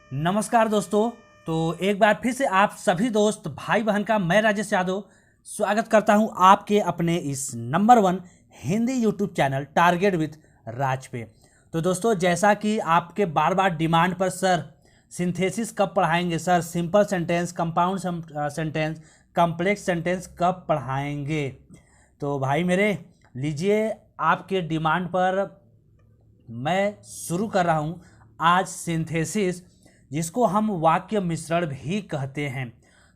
नमस्कार दोस्तों। तो एक बार फिर से आप सभी दोस्त भाई बहन का मैं राजेश यादव स्वागत करता हूं आपके अपने इस number 1 Hindi YouTube channel target with Raj पे। तो दोस्तों, जैसा कि आपके बार बार डिमांड पर सर सिंथेसिस कब पढ़ाएंगे, sir simple sentence, compound sentence, complex sentence कब पढ़ाएंगे, तो भाई मेरे लीजिए आपके डिमांड पर मैं शुरू कर रहा हूँ आज सिंथेसिस, जिसको हम वाक्य मिश्रण भी कहते हैं।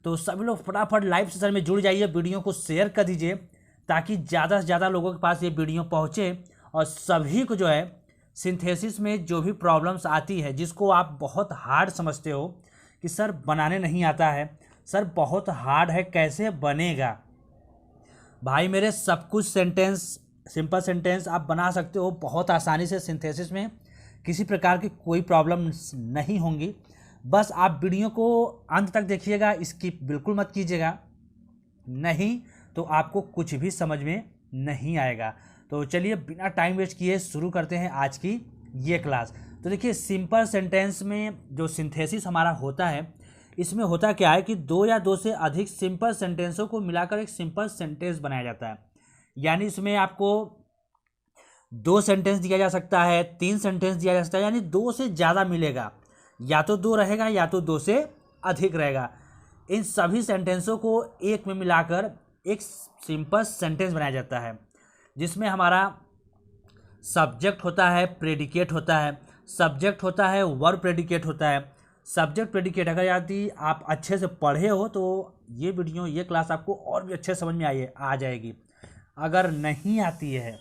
तो सभी लोग फटाफट लाइव सेशन में जुड़ जाइए, वीडियो को शेयर कर दीजिए ताकि ज़्यादा से ज़्यादा लोगों के पास ये वीडियो पहुँचे और सभी को जो है सिंथेसिस में जो भी प्रॉब्लम्स आती है, जिसको आप बहुत हार्ड समझते हो कि सर बनाने नहीं आता है, सर बहुत हार्ड है, कैसे बनेगा, भाई मेरे सब कुछ सेंटेंस, सिंपल सेंटेंस आप बना सकते हो बहुत आसानी से। सिंथेसिस में किसी प्रकार की कोई प्रॉब्लम नहीं होंगी। बस आप वीडियो को अंत तक देखिएगा, स्किप बिल्कुल मत कीजिएगा, नहीं तो आपको कुछ भी समझ में नहीं आएगा। तो चलिए बिना टाइम वेस्ट किए शुरू करते हैं आज की ये क्लास। तो देखिए, सिंपल सेंटेंस में जो सिंथेसिस हमारा होता है, इसमें होता क्या है कि दो या दो से अधिक सिंपल सेंटेंसों को मिलाकर एक सिंपल सेंटेंस बनाया जाता है। यानी इसमें आपको 2 सेंटेंस दिया जा सकता है, 3 सेंटेंस दिया जा सकता है, यानी 2 से ज़्यादा मिलेगा, या तो 2 रहेगा या तो 2 से अधिक रहेगा। इन सभी सेंटेंसों को एक में मिलाकर एक सिंपल सेंटेंस बनाया जाता है, जिसमें हमारा सब्जेक्ट होता है, प्रेडिकेट होता है, सब्जेक्ट होता है, वर्ब प्रेडिकेट होता है। सब्जेक्ट प्रेडिकेट अगर यदि आप अच्छे से पढ़े हो तो ये वीडियो, ये क्लास आपको और भी अच्छे समझ में आ जाएगी। अगर नहीं आती है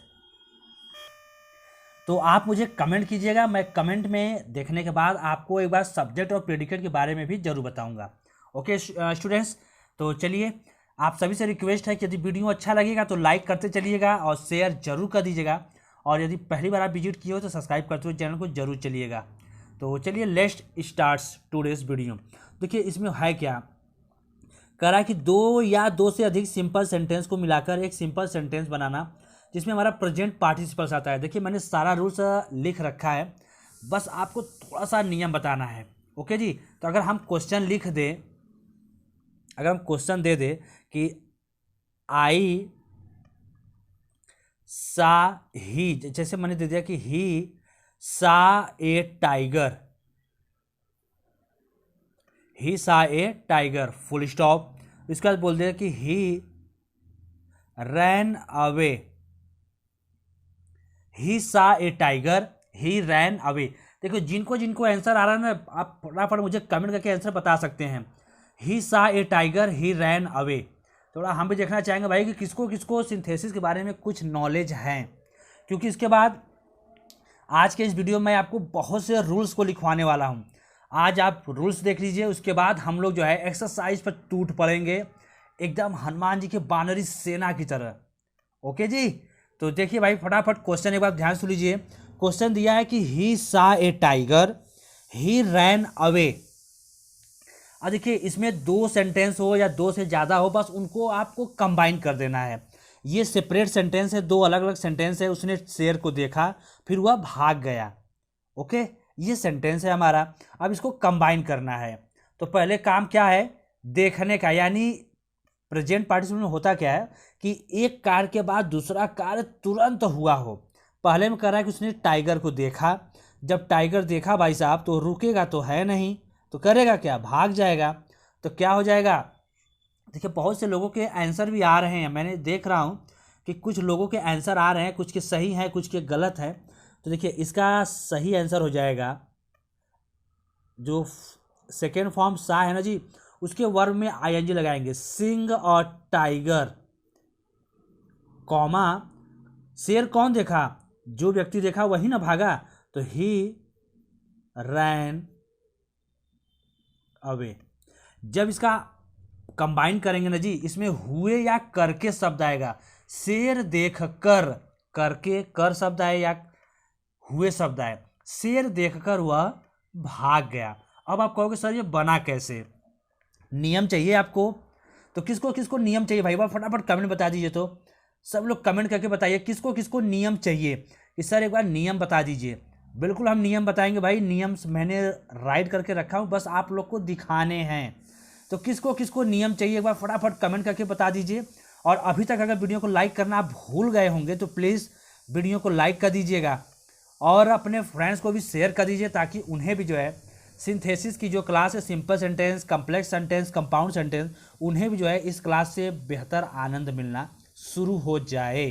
तो आप मुझे कमेंट कीजिएगा, मैं कमेंट में देखने के बाद आपको एक बार सब्जेक्ट और प्रेडिकेट के बारे में भी जरूर बताऊंगा। ओके स्टूडेंट्स, तो चलिए आप सभी से रिक्वेस्ट है कि यदि वीडियो अच्छा लगेगा तो लाइक करते चलिएगा और शेयर जरूर कर दीजिएगा, और यदि पहली बार आप विजिट किए हो तो सब्सक्राइब करते हुए चैनल को जरूर चलिएगा। तो चलिए लेट्स स्टार्ट्स टुडेस वीडियो। देखिए इसमें है क्या, कह रहा है कि 2 या 2 से अधिक सिंपल सेंटेंस को मिलाकर एक सिंपल सेंटेंस बनाना, जिसमें हमारा प्रेजेंट पार्टिसिपल्स आता है। देखिए मैंने सारा रूल्स लिख रखा है, बस आपको थोड़ा सा नियम बताना है। ओके जी, तो अगर हम क्वेश्चन लिख दें, अगर हम क्वेश्चन दे दें कि आई सा ही, जैसे मैंने दे दिया कि ही सा ए टाइगर, ही सा ए टाइगर फुल स्टॉप। इसके बाद बोल दिया कि ही रैन अवे, ही सा a tiger, he ran away. देखो जिनको जिनको आंसर आ रहा है ना, आप फटाफट मुझे कमेंट करके आंसर बता सकते हैं। ही सा a tiger, he ran away. थोड़ा हम भी देखना चाहेंगे भाई कि किसको किसको सिंथेसिस के बारे में कुछ नॉलेज है, क्योंकि इसके बाद आज के इस वीडियो में आपको बहुत से रूल्स को लिखवाने वाला हूँ। आज आप रूल्स देख लीजिए, उसके बाद हम लोग जो है एक्सरसाइज पर टूट पड़ेंगे एकदम हनुमान जी के बानरी सेना की तरह। ओके जी, तो देखिए भाई फटाफट क्वेश्चन एक बार ध्यान सुन लीजिए। क्वेश्चन दिया है कि ही सा a tiger, he ran away. अब देखिए इसमें 2 सेंटेंस हो या 2 से ज़्यादा हो, बस उनको आपको कंबाइन कर देना है। ये सेपरेट सेंटेंस है, 2 अलग अलग सेंटेंस है। उसने शेर को देखा, फिर वह भाग गया। ओके, ये सेंटेंस है हमारा। अब इसको कंबाइन करना है, तो पहले काम क्या है, देखने का। यानी प्रेजेंट पार्टिसिपल में होता क्या है कि एक कार्य के बाद दूसरा कार्य तुरंत हुआ हो। पहले में कह रहा है कि उसने टाइगर को देखा, जब टाइगर देखा भाई साहब तो रुकेगा तो है नहीं, तो करेगा क्या, भाग जाएगा। तो क्या हो जाएगा, देखिए बहुत से लोगों के आंसर भी आ रहे हैं, मैंने देख रहा हूँ कि कुछ लोगों के आंसर आ रहे हैं, कुछ के सही हैं, कुछ के गलत हैं। तो देखिए इसका सही आंसर हो जाएगा जो सेकेंड फॉर्म सा है ना जी, उसके वर्ब में आईएनजी लगाएंगे, सिंह और टाइगर, कॉमा शेर कौन देखा, जो व्यक्ति देखा वही ना भागा, तो ही रैन अवे। जब इसका कंबाइन करेंगे ना जी, इसमें हुए या करके शब्द आएगा। शेर देख कर, करके कर शब्द आए या हुए शब्द आए। शेर देखकर वह भाग गया। अब आप कहोगे सर ये बना कैसे, नियम चाहिए आपको। तो किसको किसको नियम चाहिए भाई, फटाफट कमेंट बता दीजिए। तो सब लोग कमेंट करके बताइए किसको किसको नियम चाहिए कि सर एक बार नियम बता दीजिए। बिल्कुल हम नियम बताएंगे भाई, नियम मैंने राइट करके रखा हूँ, बस आप लोग को दिखाने हैं। तो किसको किसको नियम चाहिए एक बार फटाफट कमेंट करके बता दीजिए। और अभी तक अगर वीडियो को लाइक करना आप भूल गए होंगे तो प्लीज़ वीडियो को लाइक कर दीजिएगा और अपने फ्रेंड्स को भी शेयर कर दीजिए, ताकि उन्हें भी जो है सिंथेसिस की जो क्लास है, simple sentence, complex sentence, compound sentence, उन्हें भी जो है इस क्लास से बेहतर आनंद मिलना शुरू हो जाए।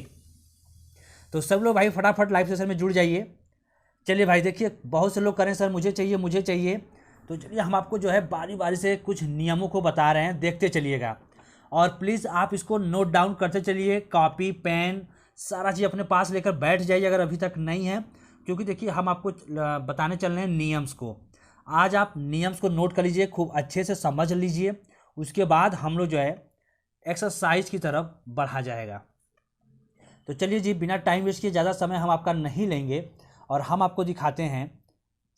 तो सब लोग भाई फटाफट लाइव सेशन में जुड़ जाइए। चलिए भाई देखिए, बहुत से लोग करें सर मुझे चाहिए मुझे चाहिए, तो चलिए हम आपको जो है बारी बारी से कुछ नियमों को बता रहे हैं, देखते चलिएगा। और प्लीज़ आप इसको नोट डाउन करते चलिए, कॉपी पेन सारा चीज़ अपने पास लेकर बैठ जाइए अगर अभी तक नहीं है, क्योंकि देखिए हम आपको बताने चल रहे हैं नियम्स को। आज आप नियम्स को नोट कर लीजिए, खूब अच्छे से समझ लीजिए, उसके बाद हम लोग जो है एक्सरसाइज की तरफ बढ़ा जाएगा। तो चलिए जी, बिना टाइम वेस्ट किए, ज़्यादा समय हम आपका नहीं लेंगे और हम आपको दिखाते हैं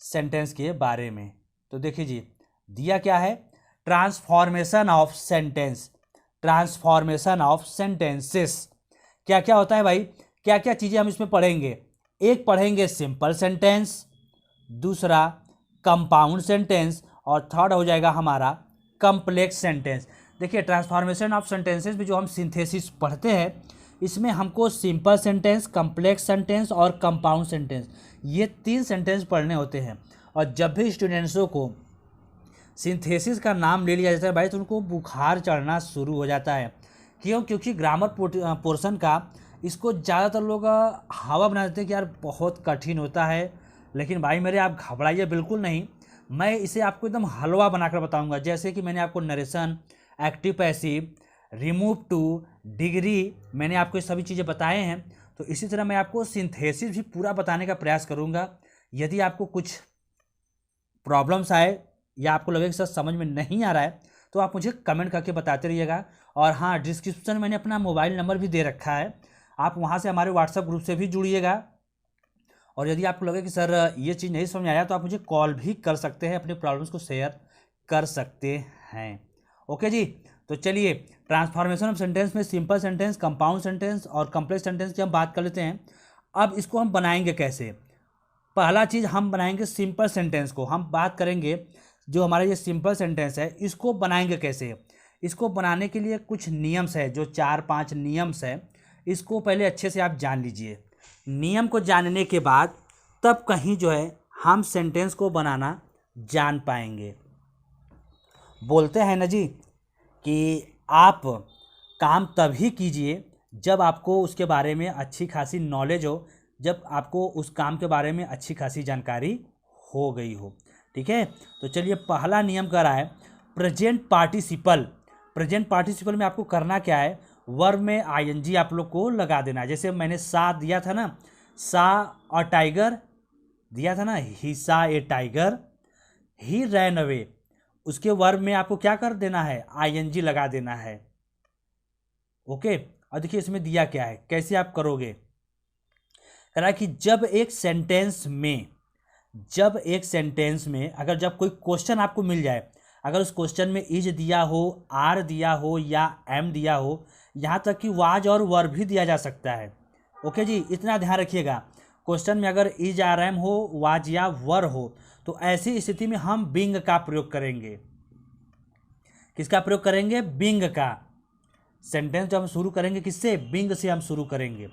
सेंटेंस के बारे में। तो देखिए जी, दिया क्या है, transformation of sentence, transformation of sentences. क्या क्या होता है भाई, क्या क्या चीज़ें हम इसमें पढ़ेंगे। एक पढ़ेंगे सिंपल सेंटेंस, दूसरा कंपाउंड सेंटेंस, और थर्ड हो जाएगा हमारा कम्प्लेक्स सेंटेंस। देखिए ट्रांसफॉर्मेशन ऑफ सेंटेंसेस भी जो हम सिंथेसिस पढ़ते हैं, इसमें हमको सिंपल सेंटेंस, कम्प्लेक्स सेंटेंस और कंपाउंड सेंटेंस, ये 3 सेंटेंस पढ़ने होते हैं। और जब भी स्टूडेंट्सों को सिंथेसिस का नाम ले लिया जाता है भाई, तो उनको बुखार चढ़ना शुरू हो जाता है। क्यों? क्योंकि ग्रामर पोर्शन का इसको ज़्यादातर लोग हवा बना देते हैं कि यार बहुत कठिन होता है, लेकिन भाई मेरे आप घबराइए बिल्कुल नहीं, मैं इसे आपको एकदम हलवा बनाकर बताऊंगा। जैसे कि मैंने आपको narration, active passive, remove to, degree, मैंने आपको ये सभी चीज़ें बताए हैं, तो इसी तरह मैं आपको सिंथेसिस भी पूरा बताने का प्रयास करूंगा। यदि आपको कुछ प्रॉब्लम्स आए या आपको लगे कि सर समझ में नहीं आ रहा है, तो आप मुझे कमेंट करके बताते रहिएगा। और हाँ, डिस्क्रिप्शन में मैंने अपना मोबाइल नंबर भी दे रखा है, आप वहाँ से हमारे व्हाट्सएप ग्रुप से भी जुड़िएगा। और यदि आपको लगे कि सर ये चीज़ नहीं समझ आया, तो आप मुझे कॉल भी कर सकते हैं, अपने प्रॉब्लम्स को शेयर कर सकते हैं। ओके जी, तो चलिए ट्रांसफॉर्मेशन ऑफ सेंटेंस में सिंपल सेंटेंस, कंपाउंड सेंटेंस और कम्प्लेक्स सेंटेंस की हम बात कर लेते हैं। अब इसको हम बनाएंगे कैसे। पहला चीज़ हम बनाएंगे सिंपल सेंटेंस को, हम बात करेंगे जो हमारा ये सिंपल सेंटेंस है इसको बनाएंगे कैसे। इसको बनाने के लिए कुछ नियम्स है, जो 4-5 नियम्स है, इसको पहले अच्छे से आप जान लीजिए। नियम को जानने के बाद तब कहीं जो है हम सेंटेंस को बनाना जान पाएंगे। बोलते हैं ना जी कि आप काम तभी कीजिए जब आपको उसके बारे में अच्छी खासी नॉलेज हो, जब आपको उस काम के बारे में अच्छी खासी जानकारी हो गई हो। ठीक है, तो चलिए पहला नियम क्या रहा है, प्रेजेंट पार्टिसिपल। प्रेजेंट पार्टिसिपल में आपको करना क्या है, वर्ब में आईएनजी आप लोग को लगा देना है। जैसे मैंने सा दिया था ना, सा और टाइगर दिया था ना, ही सा a tiger, he ran away, उसके वर्ब में आपको क्या कर देना है, आईएनजी लगा देना है। ओके, और देखिए इसमें दिया क्या है, कैसे आप करोगे। कह रहा है कि जब एक सेंटेंस में अगर जब कोई क्वेश्चन आपको मिल जाए, अगर उस क्वेश्चन में इज दिया हो, आर दिया हो या एम दिया हो, यहाँ तक कि वाज और वर भी दिया जा सकता है। ओके जी, इतना ध्यान रखिएगा। क्वेश्चन में अगर इज आर एम हो, वाज या वर हो, तो ऐसी स्थिति में हम बिंग का प्रयोग करेंगे। किसका प्रयोग करेंगे, बिंग का। सेंटेंस जब हम शुरू करेंगे किससे, बिंग से हम शुरू करेंगे।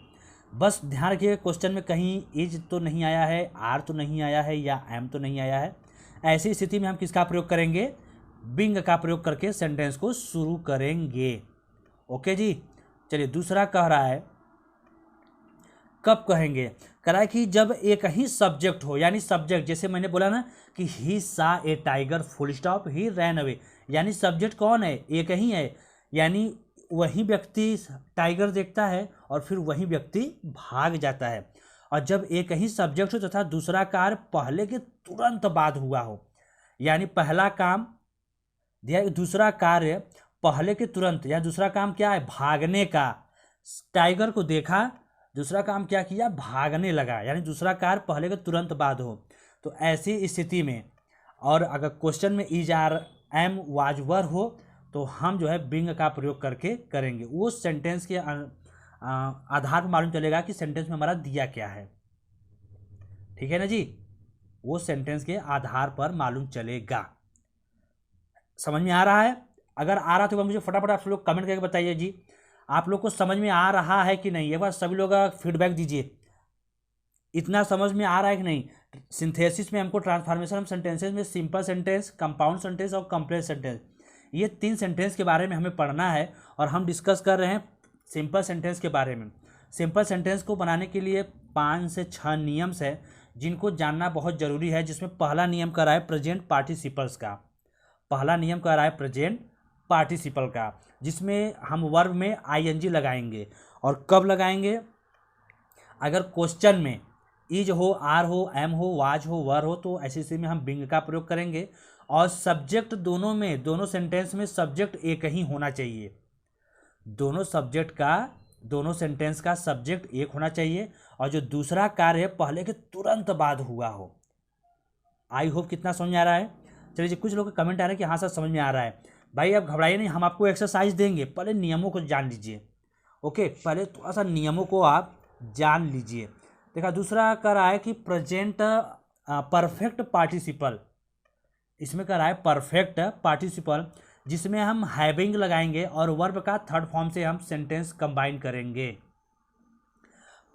बस ध्यान रखिए क्वेश्चन में कहीं इज तो नहीं आया है, आर तो नहीं आया है या एम तो नहीं आया है। ऐसी स्थिति में हम किसका प्रयोग करेंगे, बिंग का प्रयोग करके सेंटेंस को शुरू करेंगे। ओके जी, चलिए दूसरा कह रहा है कब कहेंगे, कह रहा है कि जब एक ही सब्जेक्ट हो, यानी सब्जेक्ट, जैसे मैंने बोला ना कि ही सा a tiger full stop, he ran away, यानी सब्जेक्ट कौन है, एक ही है, यानी वही व्यक्ति टाइगर देखता है और फिर वही व्यक्ति भाग जाता है। और जब एक ही सब्जेक्ट हो तथा दूसरा कार्य पहले के तुरंत बाद हुआ हो, यानी पहला काम दिया, दूसरा कार्य पहले के तुरंत, या दूसरा काम क्या है, भागने का। टाइगर को देखा, दूसरा काम क्या किया, भागने लगा, यानी दूसरा कार्य पहले के तुरंत बाद हो। तो ऐसी स्थिति में, और अगर क्वेश्चन में is are am was were हो, तो हम जो है बिंग का प्रयोग करके करेंगे। वो सेंटेंस के आधार पर मालूम चलेगा कि सेंटेंस में हमारा दिया क्या है। ठीक है ना जी, वो सेंटेंस के आधार पर मालूम चलेगा। समझ में आ रहा है? अगर आ रहा तो मुझे फटाफट आप लोग कमेंट करके बताइए जी, आप लोग को समझ में आ रहा है कि नहीं। एक बार सभी लोग फीडबैक दीजिए, इतना समझ में आ रहा है कि नहीं। सिंथेसिस में हमको ट्रांसफॉर्मेशन सेंटेंसेस में सिंपल सेंटेंस, कंपाउंड सेंटेंस और कॉम्प्लेक्स सेंटेंस, ये 3 सेंटेंस के बारे में हमें पढ़ना है और हम डिस्कस कर रहे हैं सिंपल सेंटेंस के बारे में। सिंपल सेंटेंस को बनाने के लिए 5 से 6 नियम्स है जिनको जानना बहुत ज़रूरी है, जिसमें पहला नियम कह रहा है प्रेजेंट पार्टिसिपल्स का। पहला नियम कह रहा है प्रेजेंट पार्टिसिपल का, जिसमें हम वर्ब में आईएनजी लगाएंगे। और कब लगाएंगे? अगर क्वेश्चन में इज हो, आर हो, एम हो, वाज हो, वर हो, तो ऐसी स्थिति में हम बिंग का प्रयोग करेंगे। और सब्जेक्ट दोनों में, दोनों सेंटेंस में सब्जेक्ट एक ही होना चाहिए। दोनों सेंटेंस का सब्जेक्ट एक होना चाहिए और जो दूसरा कार्य पहले के तुरंत बाद हुआ हो। आई होप कितना समझ में आ रहा है। चलिए जी, कुछ लोग का कमेंट आ रहा है कि हाँ सर समझ में आ रहा है। भाई आप घबराइए नहीं, हम आपको एक्सरसाइज देंगे, पहले नियमों को जान लीजिए। ओके, पहले थोड़ा सा नियमों को आप जान लीजिए। देखा, दूसरा कर रहा है कि प्रेजेंट परफेक्ट पार्टिसिपल, इसमें कर रहा है परफेक्ट पार्टिसिपल, जिसमें हम हैविंग लगाएंगे और वर्ब का थर्ड फॉर्म से हम सेंटेंस कंबाइन करेंगे।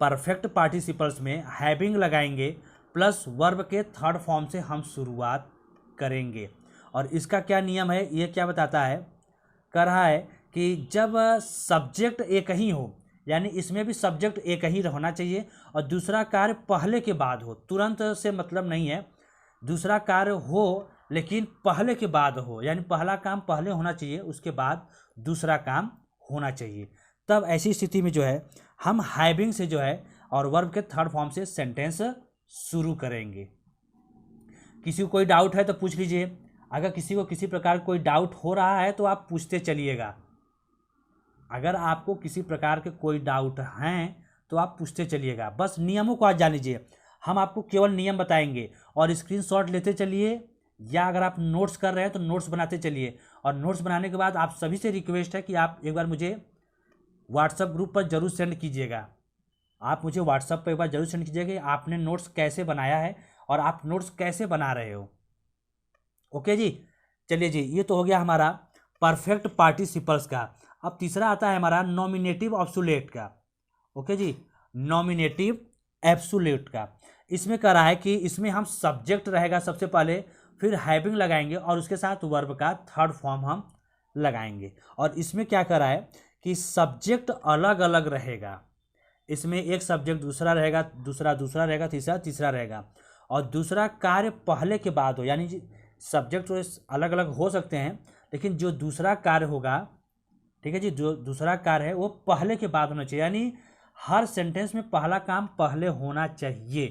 परफेक्ट पार्टिसिपल्स में हैविंग लगाएंगे प्लस वर्ब के थर्ड फॉर्म से हम शुरुआत करेंगे। और इसका क्या नियम है, ये क्या बताता है, कर रहा है कि जब सब्जेक्ट एक ही हो, यानी इसमें भी सब्जेक्ट एक ही होना चाहिए और दूसरा कार्य पहले के बाद हो। तुरंत से मतलब नहीं है, दूसरा कार्य हो लेकिन पहले के बाद हो, यानी पहला काम पहले होना चाहिए, उसके बाद दूसरा काम होना चाहिए। तब ऐसी स्थिति में जो है हम हैविंग से जो है और वर्ब के थर्ड फॉर्म से सेंटेंस शुरू करेंगे। किसी को कोई डाउट है तो पूछ लीजिए। अगर किसी को किसी प्रकार कोई डाउट हो रहा है तो आप पूछते चलिएगा। अगर आपको किसी प्रकार के कोई डाउट हैं तो आप पूछते चलिएगा। बस नियमों को आज जान लीजिए। हम आपको केवल नियम बताएंगे और स्क्रीनशॉट लेते चलिए, या अगर आप नोट्स कर रहे हैं तो नोट्स बनाते चलिए। और नोट्स बनाने के बाद आप सभी से रिक्वेस्ट है कि आप एक बार मुझे व्हाट्सएप ग्रुप पर जरूर सेंड कीजिएगा। आप मुझे व्हाट्सएप पर एक बार जरूर सेंड कीजिएगा कि आपने नोट्स कैसे बनाया है और आप नोट्स कैसे बना रहे हो। ओके जी, चलिए जी, ये तो हो गया हमारा परफेक्ट पार्टिसिपल्स का। अब तीसरा आता है हमारा नॉमिनेटिव एब्सोल्यूट का। ओके जी, नॉमिनेटिव एब्सोल्यूट का। इसमें कह रहा है कि इसमें हम सब्जेक्ट रहेगा सबसे पहले, फिर हैविंग लगाएंगे और उसके साथ वर्ब का थर्ड फॉर्म हम लगाएंगे। और इसमें क्या कर रहा है कि सब्जेक्ट अलग अलग रहेगा। इसमें एक सब्जेक्ट दूसरा रहेगा, दूसरा रहेगा, तीसरा तीसरा रहेगा। और दूसरा कार्य पहले के बाद हो, यानी सब्जेक्ट तो अलग अलग हो सकते हैं लेकिन जो दूसरा कार्य होगा, ठीक है जी, जो दूसरा कार्य है वो पहले के बाद होना चाहिए। यानी हर सेंटेंस में पहला काम पहले होना चाहिए।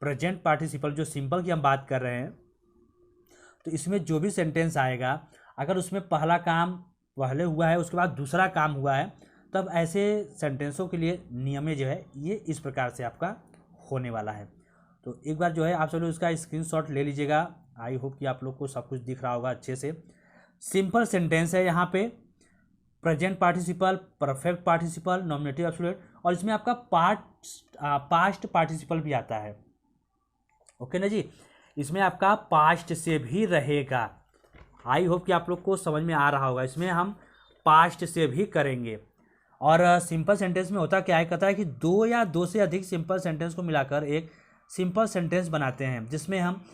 प्रेजेंट पार्टिसिपल जो सिंपल की हम बात कर रहे हैं, तो इसमें जो भी सेंटेंस आएगा अगर उसमें पहला काम पहले हुआ है उसके बाद दूसरा काम हुआ है, तब ऐसे सेंटेंसों के लिए नियम जो है ये इस प्रकार से आपका होने वाला है। तो एक बार जो है आप सब लोग उसका स्क्रीनशॉट ले लीजिएगा। आई होप कि आप लोग को सब कुछ दिख रहा होगा अच्छे से। सिंपल सेंटेंस है यहाँ पे, present participle, perfect participle, nominative absolute, और इसमें आपका पास्ट पार्टिसिपल भी आता है। ओके ना जी, इसमें आपका पास्ट से भी रहेगा। आई होप कि आप लोग को समझ में आ रहा होगा। इसमें हम पास्ट से भी करेंगे। और सिंपल सेंटेंस में होता क्या है, कहता है कि 2 या 2 से अधिक सिंपल सेंटेंस को मिलाकर एक सिंपल सेंटेंस बनाते हैं, जिसमें हम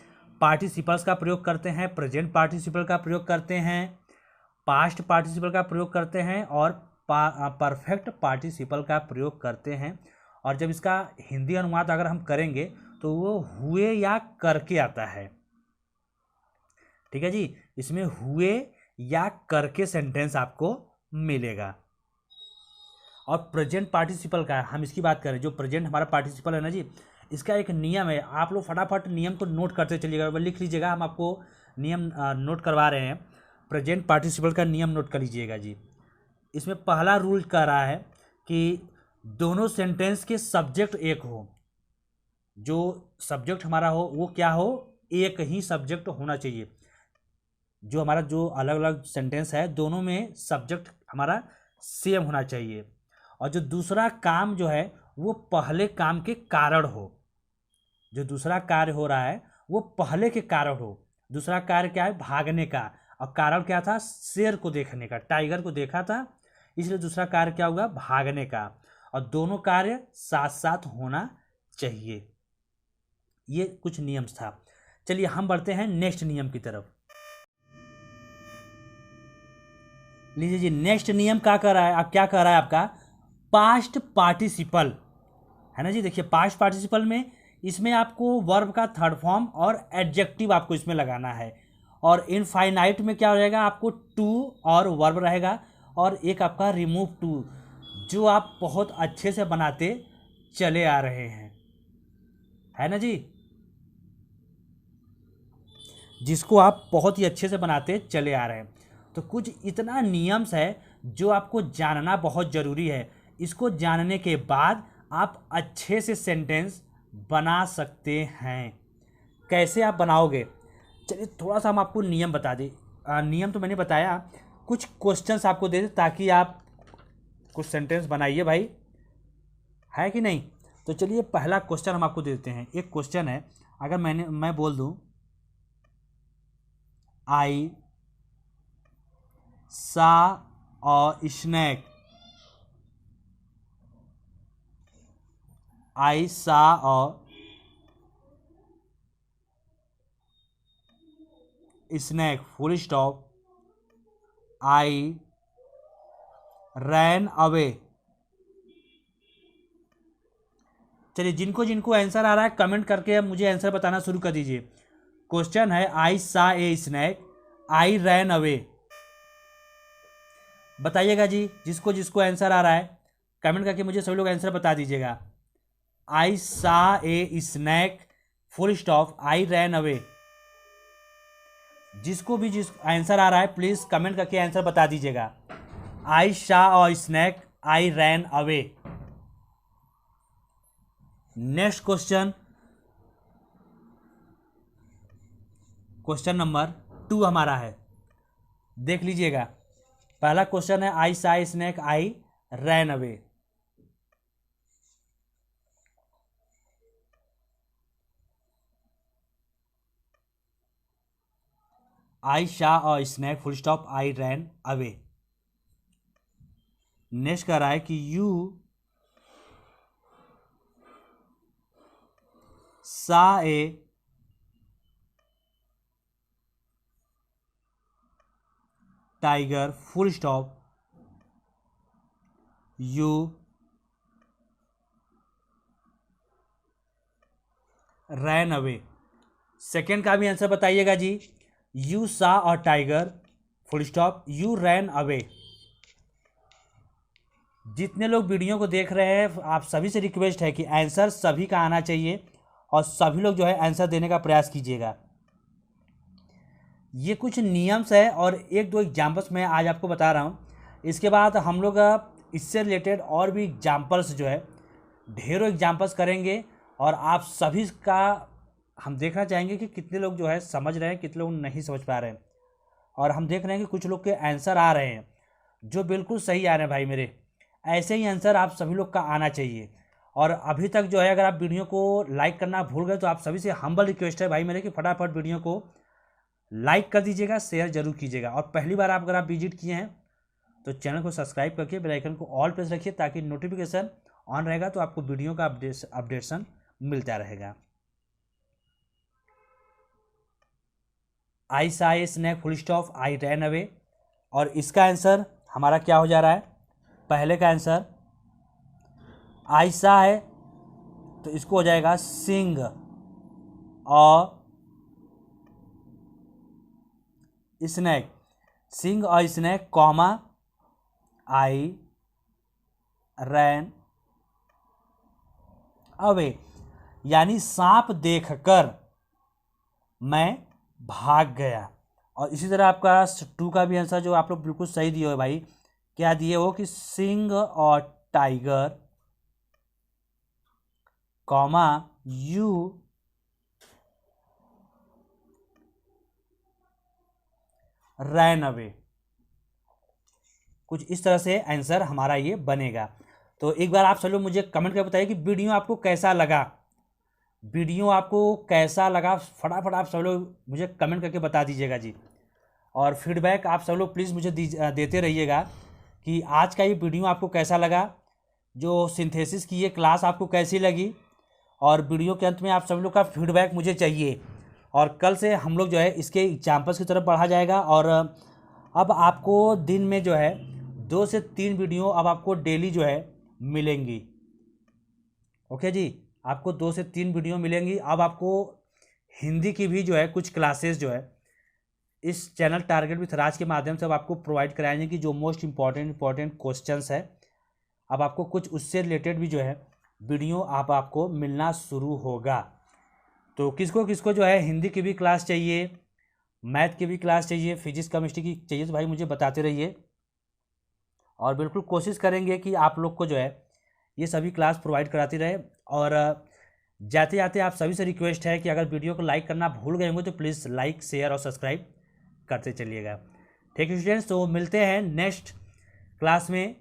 पार्टिसिपल्स का प्रयोग करते हैं, प्रेजेंट पार्टिसिपल का प्रयोग करते हैं, पास्ट पार्टिसिपल का प्रयोग करते हैं और परफेक्ट पार्टिसिपल का प्रयोग करते हैं। और जब इसका हिंदी अनुवाद अगर हम करेंगे तो वो हुए या करके आता है। ठीक है जी, इसमें हुए या करके सेंटेंस आपको मिलेगा। और प्रेजेंट पार्टिसिपल का हम इसकी बात करें, जो प्रेजेंट हमारा पार्टिसिपल है ना जी, इसका एक नियम है। आप लोग फटाफट नियम को नोट करते चलिएगा, लिख लीजिएगा। हम आपको नियम नोट करवा रहे हैं। प्रेजेंट पार्टिसिपल का नियम नोट कर लीजिएगा जी। इसमें पहला रूल कह रहा है कि दोनों सेंटेंस के सब्जेक्ट एक हो। जो सब्जेक्ट हमारा हो वो क्या हो, एक ही सब्जेक्ट होना चाहिए। जो हमारा जो अलग अलग सेंटेंस है दोनों में सब्जेक्ट हमारा सेम होना चाहिए। और जो दूसरा काम जो है वो पहले काम के कारण हो। जो दूसरा कार्य हो रहा है वो पहले के कारण हो। दूसरा कार्य क्या है? भागने का। और कारण क्या था? शेर को देखने का, टाइगर को देखा था, इसलिए दूसरा कार्य क्या होगा? भागने का। और दोनों कार्य साथ साथ होना चाहिए। ये कुछ नियम था। चलिए हम बढ़ते हैं नेक्स्ट नियम की तरफ। लीजिए जी, नेक्स्ट नियम क्या कर रहा है? अब क्या कर रहा है आपका? पास्ट पार्टिसिपल है ना जी। देखिए पास्ट पार्टिसिपल में इसमें आपको वर्ब का थर्ड फॉर्म और एडजेक्टिव आपको इसमें लगाना है। और इनफाइनाइट में क्या हो जाएगा? आपको टू और वर्ब रहेगा और एक आपका रिमूव टू, जो आप बहुत अच्छे से बनाते चले आ रहे हैं, है ना जी, जिसको आप बहुत ही अच्छे से बनाते चले आ रहे हैं। तो कुछ इतना नियम्स है जो आपको जानना बहुत ज़रूरी है। इसको जानने के बाद आप अच्छे से सेंटेंस बना सकते हैं। कैसे आप बनाओगे? चलिए थोड़ा सा हम आपको नियम बता दें। नियम तो मैंने बताया, कुछ क्वेश्चंस आपको दे दें ताकि आप कुछ सेंटेंस बनाइए भाई, है कि नहीं? तो चलिए पहला क्वेश्चन हम आपको दे देते हैं। एक क्वेश्चन है, अगर मैं बोल दूं आई सा और स्नैक, आई सा और snake full stop, I ran away. चलिए जिनको जिनको आंसर आ रहा है कमेंट करके मुझे आंसर बताना शुरू कर दीजिए। क्वेश्चन है आई सा ए स्नैक, आई रैन अवे। बताइएगा जी, जिसको जिसको आंसर आ रहा है कमेंट करके मुझे सभी लोग आंसर बता दीजिएगा। आई सा ए snack full stop, I ran away. जिसको भी जिस आंसर आ रहा है प्लीज कमेंट करके आंसर बता दीजिएगा। आई सा और snake, I ran away. Next question, question number 2 हमारा है, देख लीजिएगा। पहला क्वेश्चन है आई सा snack, I ran away. I saw और snake full stop, I ran away. Next कह रहा है कि you saw a tiger full stop, you ran away. Second का भी आंसर बताइएगा जी। यू सा और tiger full stop, you ran away. जितने लोग वीडियो को देख रहे हैं आप सभी से रिक्वेस्ट है कि आंसर सभी का आना चाहिए और सभी लोग जो है आंसर देने का प्रयास कीजिएगा। ये कुछ नियम्स है और एक दो एग्जाम्पल्स मैं आज आपको बता रहा हूँ। इसके बाद हम लोग इससे रिलेटेड और भी एग्जाम्पल्स जो है ढेरों एग्जाम्पल्स करेंगे और आप सभी का हम देखना चाहेंगे कि कितने लोग जो है समझ रहे हैं, कितने लोग नहीं समझ पा रहे हैं। और हम देख रहे हैं कि कुछ लोग के आंसर आ रहे हैं जो बिल्कुल सही आ रहे हैं भाई मेरे। ऐसे ही आंसर आप सभी लोग का आना चाहिए। और अभी तक जो है अगर आप वीडियो को लाइक करना भूल गए तो आप सभी से हम्बल रिक्वेस्ट है भाई मेरे कि फटाफट वीडियो को लाइक कर दीजिएगा, शेयर जरूर कीजिएगा। और पहली बार अगर आप विजिट किए हैं तो चैनल को सब्सक्राइब करके बेल आइकन को ऑल प्रेस रखिए ताकि नोटिफिकेशन ऑन रहेगा तो आपको वीडियो का अपडेशन मिलता रहेगा। आई सा ए snack full stop, I ran away. और इसका आंसर हमारा क्या हो जा रहा है? पहले का आंसर आई सा है तो इसको हो जाएगा सिंग और स्नैक, सिंग और स्नैक कॉमा आई रैन अवे, यानी सांप देखकर मैं भाग गया। और इसी तरह आपका 2 का भी आंसर जो आप लोग बिल्कुल सही दिए हो भाई, क्या दिए हो कि सिंह और tiger comma you ran away. कुछ इस तरह से आंसर हमारा ये बनेगा। तो एक बार आप सब लोग मुझे कमेंट करके बताइए कि वीडियो आपको कैसा लगा। वीडियो आपको कैसा लगा फटाफट आप सब लोग मुझे कमेंट करके बता दीजिएगा जी। और फीडबैक आप सब लोग प्लीज़ मुझे देते रहिएगा कि आज का ये वीडियो आपको कैसा लगा, जो सिंथेसिस की ये क्लास आपको कैसी लगी, और वीडियो के अंत में आप सब लोग का फीडबैक मुझे चाहिए। और कल से हम लोग जो है इसके एग्जाम्पल्स की तरफ बढ़ा जाएगा। और अब आपको दिन में जो है 2 से 3 वीडियो अब आपको डेली जो है मिलेंगी। ओके जी, आपको 2 से 3 वीडियो मिलेंगी। अब आपको हिंदी की भी जो है कुछ क्लासेस जो है इस चैनल टारगेट विथ राज के माध्यम से अब आपको प्रोवाइड कराएंगे कि जो मोस्ट इंपॉर्टेंट क्वेश्चंस है अब आपको कुछ उससे रिलेटेड भी जो है वीडियो आपको मिलना शुरू होगा। तो किसको किसको जो है हिंदी की भी क्लास चाहिए, मैथ की भी क्लास चाहिए, फिजिक्स केमिस्ट्री की चाहिए, तो भाई मुझे बताते रहिए। और बिल्कुल कोशिश करेंगे कि आप लोग को जो है ये सभी क्लास प्रोवाइड कराती रहे। और जाते जाते आप सभी से रिक्वेस्ट है कि अगर वीडियो को लाइक करना भूल गए होंगे तो प्लीज़ लाइक, शेयर और सब्सक्राइब करते चलिएगा। ठीक है स्टूडेंट्स, तो मिलते हैं नेक्स्ट क्लास में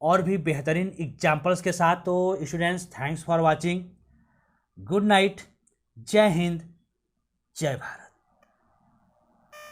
और भी बेहतरीन एग्जाम्पल्स के साथ। तो students, thanks for watching, good night, जय हिंद, जय भारत।